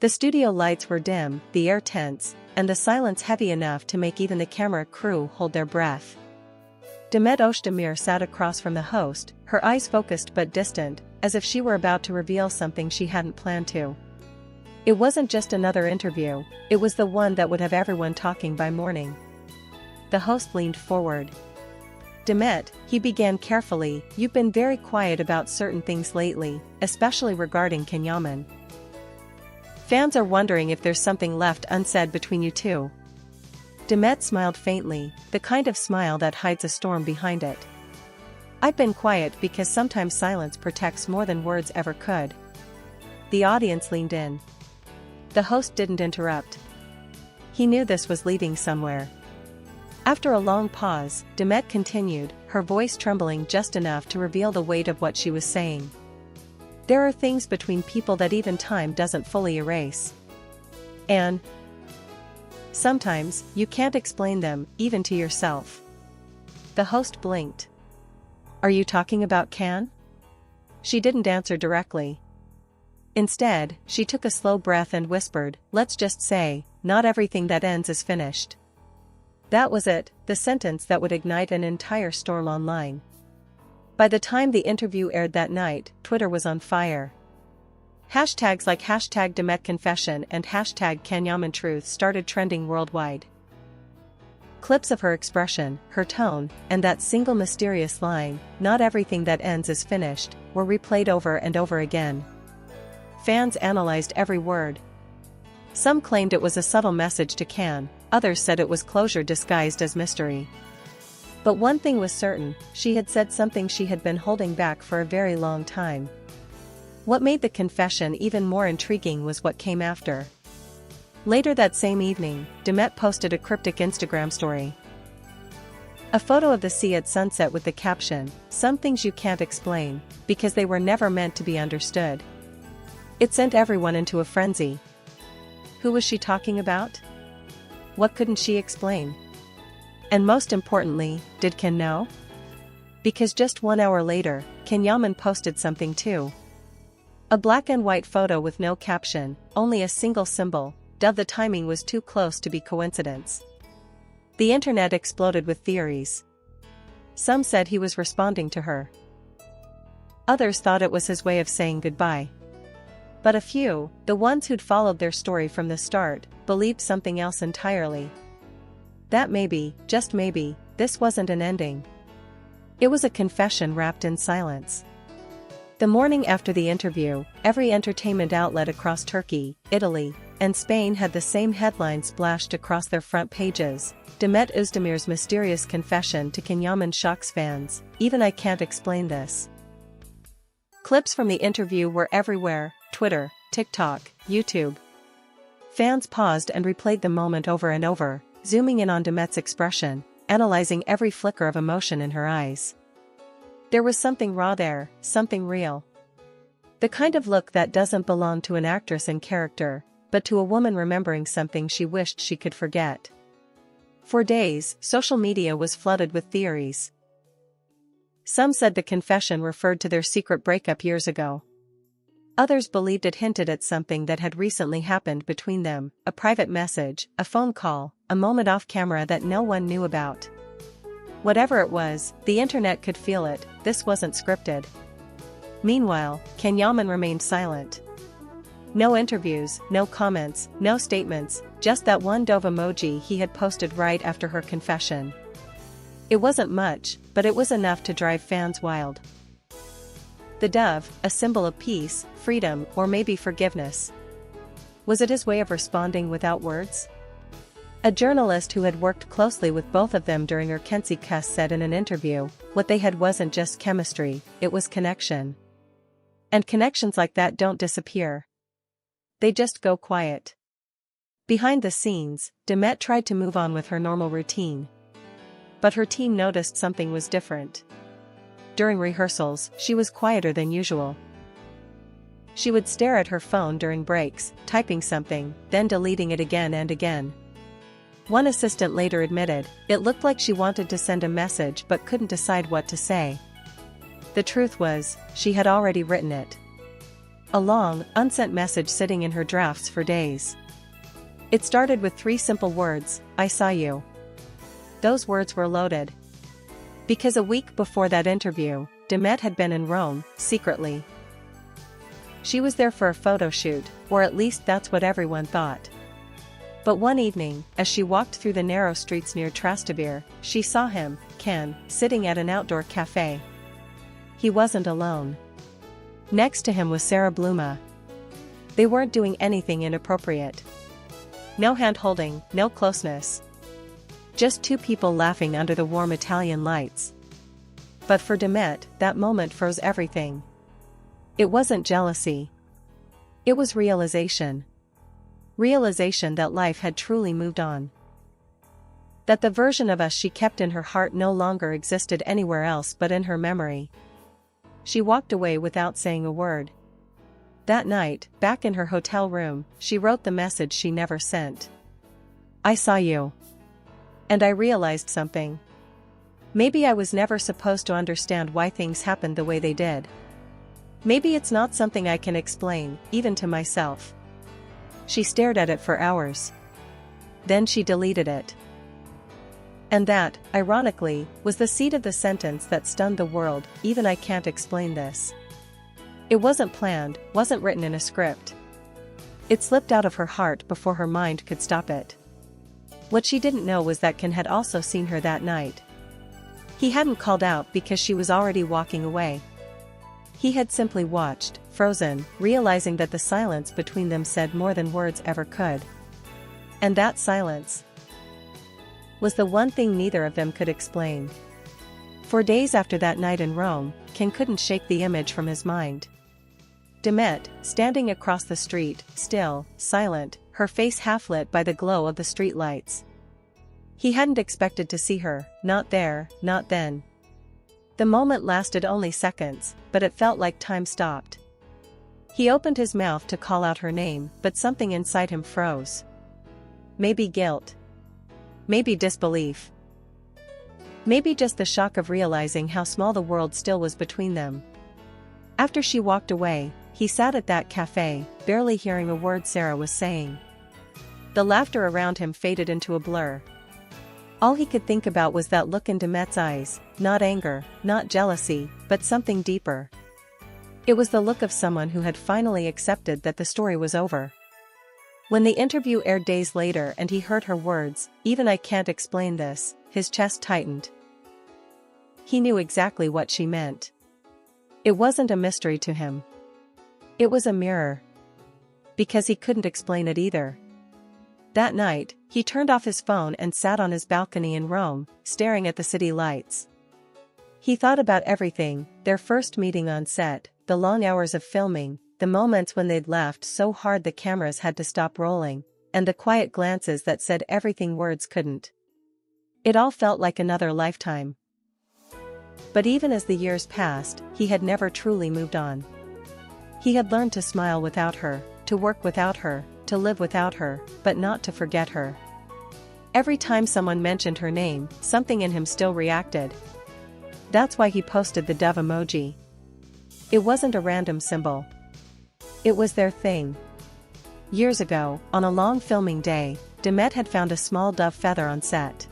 The studio lights were dim, the air tense, and the silence heavy enough to make even the camera crew hold their breath. Demet Özdemir sat across from the host, her eyes focused but distant, as if she were about to reveal something she hadn't planned to. It wasn't just another interview, it was the one that would have everyone talking by morning. The host leaned forward. Demet, he began carefully, you've been very quiet about certain things lately, especially regarding Yaman. Fans are wondering if there's something left unsaid between you two. Demet smiled faintly, the kind of smile that hides a storm behind it. I've been quiet because sometimes silence protects more than words ever could. The audience leaned in. The host didn't interrupt. He knew this was leading somewhere. After a long pause, Demet continued, her voice trembling just enough to reveal the weight of what she was saying. There are things between people that even time doesn't fully erase. And sometimes, you can't explain them, even to yourself. The host blinked. Are you talking about Can? She didn't answer directly. Instead, she took a slow breath and whispered, let's just say, not everything that ends is finished. That was it, the sentence that would ignite an entire storm online. By the time the interview aired that night, Twitter was on fire. Hashtags like #DemetConfession and #CanYamanTruth started trending worldwide. Clips of her expression, her tone, and that single mysterious line, not everything that ends is finished, were replayed over and over again. Fans analyzed every word. Some claimed it was a subtle message to Can, others said it was closure disguised as mystery. But one thing was certain, she had said something she had been holding back for a very long time. What made the confession even more intriguing was what came after. Later that same evening, Demet posted a cryptic Instagram story. A photo of the sea at sunset with the caption, "Some things you can't explain, because they were never meant to be understood." It sent everyone into a frenzy. Who was she talking about? What couldn't she explain? And most importantly, did Can know? Because just 1 hour later, Yaman posted something too. A black and white photo with no caption, only a single symbol. The timing was too close to be coincidence. The internet exploded with theories. Some said he was responding to her. Others thought it was his way of saying goodbye. But a few, the ones who'd followed their story from the start, believed something else entirely. That maybe, just maybe, this wasn't an ending. It was a confession wrapped in silence. The morning after the interview, every entertainment outlet across Turkey, Italy, and Spain had the same headline splashed across their front pages. Demet Özdemir's mysterious confession to Yaman shocks fans, even I can't explain this. Clips from the interview were everywhere, Twitter, TikTok, YouTube. Fans paused and replayed the moment over and over, zooming in on Demet's expression, analyzing every flicker of emotion in her eyes. There was something raw there, something real. The kind of look that doesn't belong to an actress in character, but to a woman remembering something she wished she could forget. For days, social media was flooded with theories. Some said the confession referred to their secret breakup years ago. Others believed it hinted at something that had recently happened between them, a private message, a phone call, a moment off camera that no one knew about. Whatever it was, the internet could feel it, this wasn't scripted. Meanwhile, Yaman remained silent. No interviews, no comments, no statements, just that one dove emoji he had posted right after her confession. It wasn't much, but it was enough to drive fans wild. The dove, a symbol of peace, freedom, or maybe forgiveness. Was it his way of responding without words? A journalist who had worked closely with both of them during her Kensi Kuss said in an interview, what they had wasn't just chemistry, it was connection. And connections like that don't disappear. They just go quiet. Behind the scenes, Demet tried to move on with her normal routine. But her team noticed something was different. During rehearsals, she was quieter than usual. She would stare at her phone during breaks, typing something, then deleting it again and again. One assistant later admitted, it looked like she wanted to send a message but couldn't decide what to say. The truth was, she had already written it. A long, unsent message sitting in her drafts for days. It started with 3 simple words, "I saw you." Those words were loaded. Because a week before that interview, Demet had been in Rome, secretly. She was there for a photo shoot, or at least that's what everyone thought. But one evening, as she walked through the narrow streets near Trastevere, she saw him, Ken, sitting at an outdoor cafe. He wasn't alone. Next to him was Sarah Bluma. They weren't doing anything inappropriate. No hand-holding, no closeness. Just 2 people laughing under the warm Italian lights. But for Demet, that moment froze everything. It wasn't jealousy. It was realization. Realization that life had truly moved on. That the version of us she kept in her heart no longer existed anywhere else but in her memory. She walked away without saying a word. That night, back in her hotel room, she wrote the message she never sent. "I saw you. And I realized something. Maybe I was never supposed to understand why things happened the way they did. Maybe it's not something I can explain, even to myself." She stared at it for hours. Then she deleted it. And that, ironically, was the seed of the sentence that stunned the world, "Even I can't explain this." It wasn't planned, wasn't written in a script. It slipped out of her heart before her mind could stop it. What she didn't know was that Ken had also seen her that night. He hadn't called out because she was already walking away. He had simply watched, frozen, realizing that the silence between them said more than words ever could. And that silence was the one thing neither of them could explain. For days after that night in Rome, Ken couldn't shake the image from his mind. Demet, standing across the street, still, silent, her face half lit by the glow of the streetlights. He hadn't expected to see her, not there, not then. The moment lasted only seconds, but it felt like time stopped. He opened his mouth to call out her name, but something inside him froze. Maybe guilt. Maybe disbelief. Maybe just the shock of realizing how small the world still was between them. After she walked away, he sat at that cafe, barely hearing a word Sarah was saying. The laughter around him faded into a blur. All he could think about was that look in Demet's eyes, not anger, not jealousy, but something deeper. It was the look of someone who had finally accepted that the story was over. When the interview aired days later and he heard her words, "Even I can't explain this," his chest tightened. He knew exactly what she meant. It wasn't a mystery to him. It was a mirror. Because he couldn't explain it either. That night, he turned off his phone and sat on his balcony in Rome, staring at the city lights. He thought about everything, their first meeting on set, the long hours of filming, the moments when they'd laughed so hard the cameras had to stop rolling, and the quiet glances that said everything words couldn't. It all felt like another lifetime. But even as the years passed, he had never truly moved on. He had learned to smile without her, to work without her, to live without her, but not to forget her. Every time someone mentioned her name, something in him still reacted. That's why he posted the dove emoji. It wasn't a random symbol. It was their thing. Years ago, on a long filming day, Demet had found a small dove feather on set.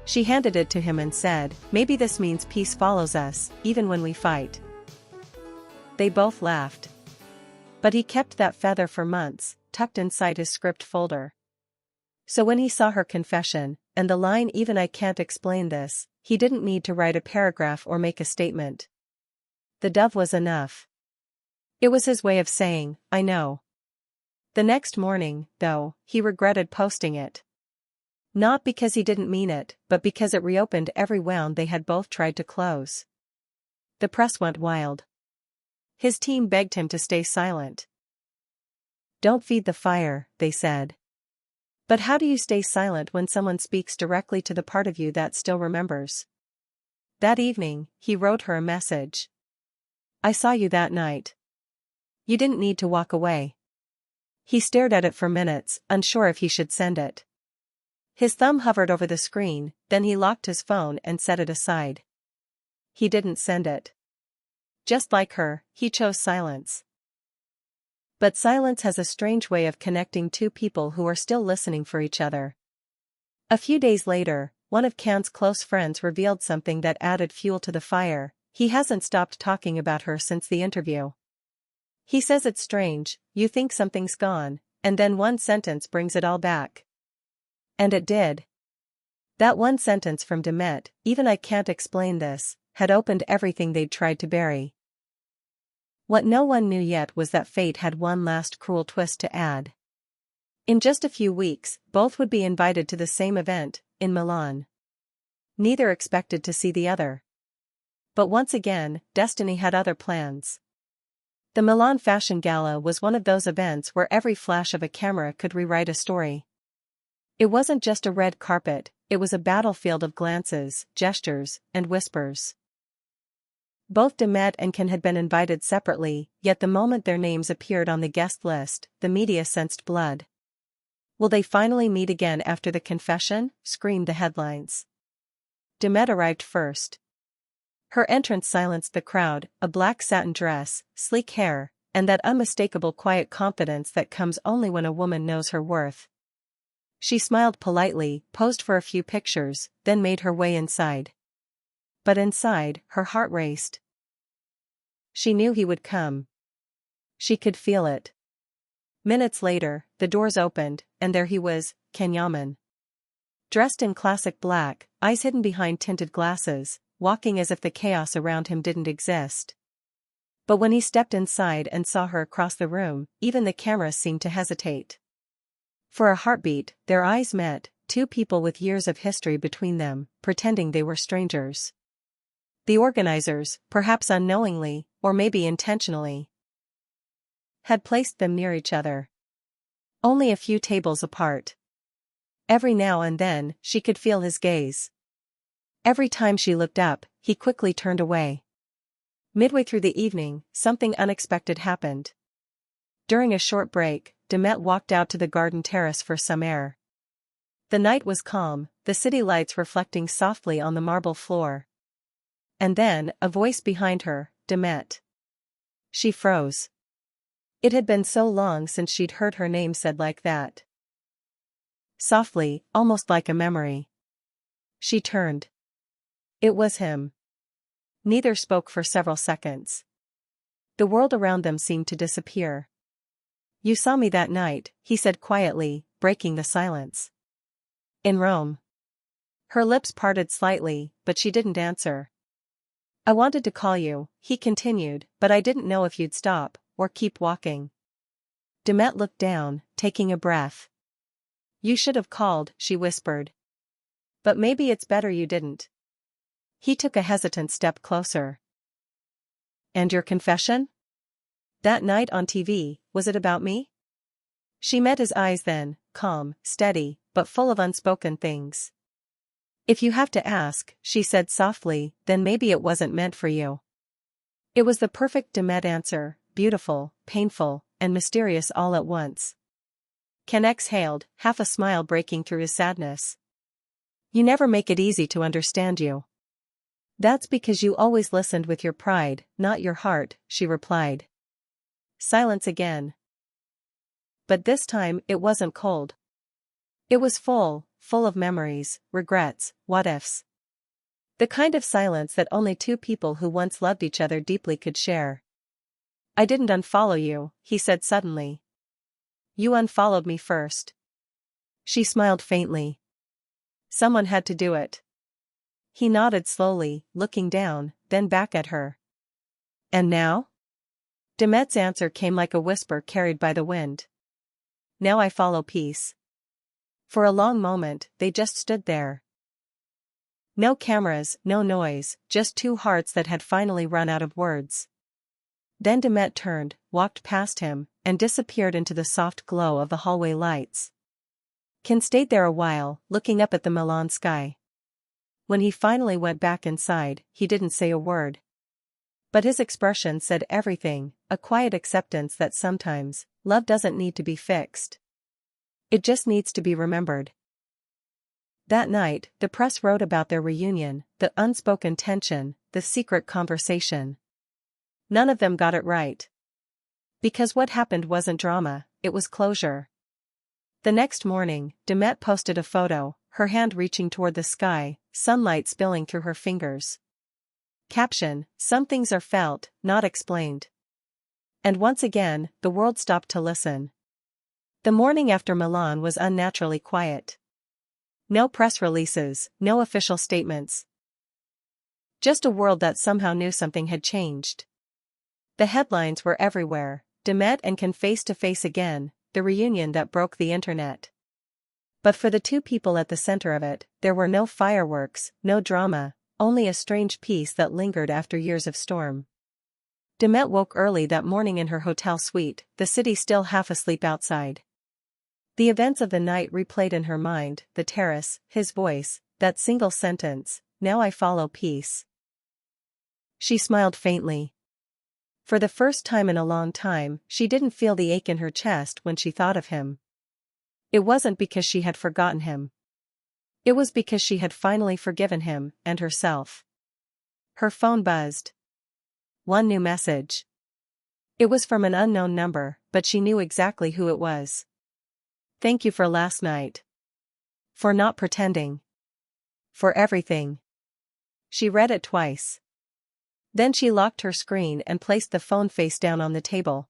She handed it to him and said, "Maybe this means peace follows us, even when we fight." They both laughed. But he kept that feather for months, tucked inside his script folder. So when he saw her confession, and the line "Even I can't explain this," he didn't need to write a paragraph or make a statement. The dove was enough. It was his way of saying, "I know." The next morning, though, he regretted posting it. Not because he didn't mean it, but because it reopened every wound they had both tried to close. The press went wild. His team begged him to stay silent. "Don't feed the fire," they said. But how do you stay silent when someone speaks directly to the part of you that still remembers? That evening, he wrote her a message. "I saw you that night. You didn't need to walk away." He stared at it for minutes, unsure if he should send it. His thumb hovered over the screen, then he locked his phone and set it aside. He didn't send it. Just like her, he chose silence. But silence has a strange way of connecting two people who are still listening for each other. A few days later, one of Can's close friends revealed something that added fuel to the fire. He hasn't stopped talking about her since the interview. He says it's strange, you think something's gone, and then one sentence brings it all back. And it did. That one sentence from Demet, "Even I can't explain this," had opened everything they'd tried to bury. What no one knew yet was that fate had one last cruel twist to add. In just a few weeks, both would be invited to the same event, in Milan. Neither expected to see the other. But once again, destiny had other plans. The Milan Fashion Gala was one of those events where every flash of a camera could rewrite a story. It wasn't just a red carpet, it was a battlefield of glances, gestures, and whispers. Both Demet and Can had been invited separately, yet the moment their names appeared on the guest list, the media sensed blood. Will they finally meet again after the confession? Screamed the headlines. Demet arrived first. Her entrance silenced the crowd, a black satin dress, sleek hair, and that unmistakable quiet confidence that comes only when a woman knows her worth. She smiled politely, posed for a few pictures, then made her way inside. But inside, her heart raced. She knew he would come. She could feel it. Minutes later, the doors opened, and there he was, Yaman. Dressed in classic black, eyes hidden behind tinted glasses, walking as if the chaos around him didn't exist. But when he stepped inside and saw her across the room, even the cameras seemed to hesitate. For a heartbeat, their eyes met, two people with years of history between them, pretending they were strangers. The organizers, perhaps unknowingly, or maybe intentionally, had placed them near each other. Only a few tables apart. Every now and then, she could feel his gaze. Every time she looked up, he quickly turned away. Midway through the evening, something unexpected happened. During a short break, Demet walked out to the garden terrace for some air. The night was calm, the city lights reflecting softly on the marble floor. And then, a voice behind her, "Demet." She froze. It had been so long since she'd heard her name said like that. Softly, almost like a memory. She turned. It was him. Neither spoke for several seconds. The world around them seemed to disappear. "You saw me that night," he said quietly, breaking the silence. "In Rome." Her lips parted slightly, but she didn't answer. "I wanted to call you," he continued, "but I didn't know if you'd stop, or keep walking." Demet looked down, taking a breath. "You should have called," she whispered. "But maybe it's better you didn't." He took a hesitant step closer. "And your confession? That night on TV, was it about me?" She met his eyes then, calm, steady, but full of unspoken things. "If you have to ask," she said softly, "then maybe it wasn't meant for you." It was the perfect Demet answer, beautiful, painful, and mysterious all at once. Ken exhaled, half a smile breaking through his sadness. "You never make it easy to understand you." "That's because you always listened with your pride, not your heart," she replied. Silence again. But this time it wasn't cold. It was full of memories, regrets, what-ifs. The kind of silence that only two people who once loved each other deeply could share. "I didn't unfollow you," he said suddenly. "You unfollowed me first." She smiled faintly. "Someone had to do it." He nodded slowly, looking down, then back at her. "And now?" Demet's answer came like a whisper carried by the wind. "Now I follow peace." For a long moment, they just stood there. No cameras, no noise, just two hearts that had finally run out of words. Then Demet turned, walked past him, and disappeared into the soft glow of the hallway lights. Ken stayed there a while, looking up at the Milan sky. When he finally went back inside, he didn't say a word. But his expression said everything, a quiet acceptance that sometimes, love doesn't need to be fixed. It just needs to be remembered. That night, the press wrote about their reunion, the unspoken tension, the secret conversation. None of them got it right. Because what happened wasn't drama, it was closure. The next morning, Demet posted a photo, her hand reaching toward the sky, sunlight spilling through her fingers. Caption: Some things are felt, not explained. And once again, the world stopped to listen. The morning after Milan was unnaturally quiet. No press releases, no official statements. Just a world that somehow knew something had changed. The headlines were everywhere: Demet and Can face to face again, the reunion that broke the internet. But for the two people at the center of it, there were no fireworks, no drama, only a strange peace that lingered after years of storm. Demet woke early that morning in her hotel suite, the city still half asleep outside. The events of the night replayed in her mind, the terrace, his voice, that single sentence, "Now I follow peace." She smiled faintly. For the first time in a long time, she didn't feel the ache in her chest when she thought of him. It wasn't because she had forgotten him. It was because she had finally forgiven him, and herself. Her phone buzzed. One new message. It was from an unknown number, but she knew exactly who it was. "Thank you for last night. For not pretending. For everything." She read it twice. Then she locked her screen and placed the phone face down on the table.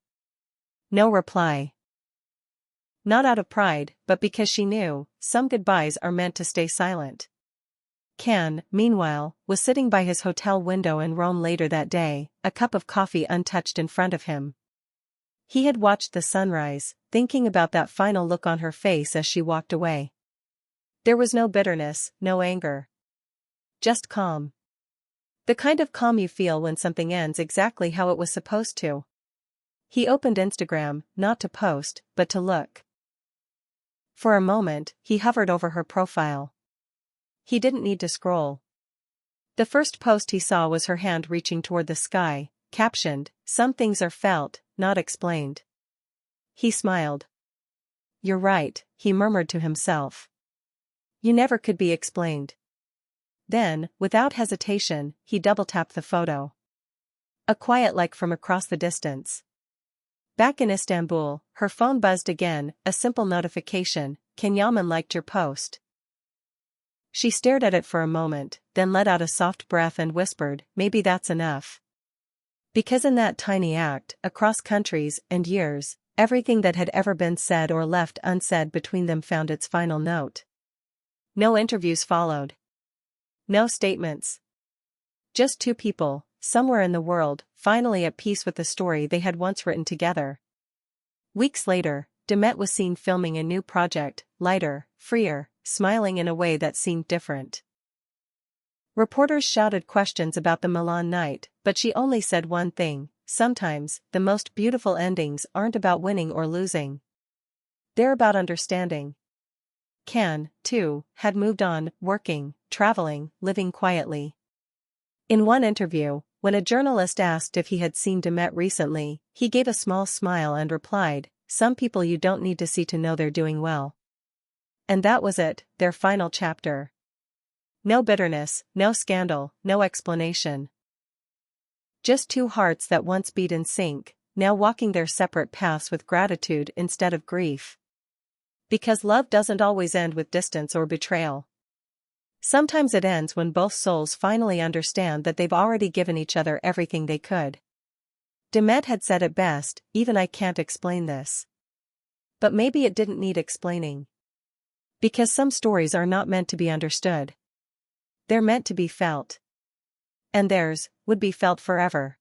No reply. Not out of pride, but because she knew, some goodbyes are meant to stay silent. Can, meanwhile, was sitting by his hotel window in Rome later that day, a cup of coffee untouched in front of him. He had watched the sunrise, thinking about that final look on her face as she walked away. There was no bitterness, no anger. Just calm. The kind of calm you feel when something ends exactly how it was supposed to. He opened Instagram, not to post, but to look. For a moment, he hovered over her profile. He didn't need to scroll. The first post he saw was her hand reaching toward the sky, captioned, "Some things are felt, not explained." He smiled. "You're right," he murmured to himself. "You never could be explained." Then, without hesitation, he double-tapped the photo. A quiet like from across the distance. Back in Istanbul, her phone buzzed again, a simple notification: "Can Yaman liked your post." She stared at it for a moment, then let out a soft breath and whispered, "Maybe that's enough." Because in that tiny act, across countries and years, everything that had ever been said or left unsaid between them found its final note. No interviews followed. No statements. Just two people, somewhere in the world, finally at peace with the story they had once written together. Weeks later, Demet was seen filming a new project, lighter, freer, smiling in a way that seemed different. Reporters shouted questions about the Milan night, but she only said one thing: sometimes, the most beautiful endings aren't about winning or losing. They're about understanding. Can, too, had moved on, working, traveling, living quietly. In one interview, when a journalist asked if he had seen Demet recently, he gave a small smile and replied, "Some people you don't need to see to know they're doing well." And that was it, their final chapter. No bitterness, no scandal, no explanation. Just two hearts that once beat in sync, now walking their separate paths with gratitude instead of grief. Because love doesn't always end with distance or betrayal. Sometimes it ends when both souls finally understand that they've already given each other everything they could. Demet had said it best, "Even I can't explain this." But maybe it didn't need explaining. Because some stories are not meant to be understood. They're meant to be felt. And theirs would be felt forever.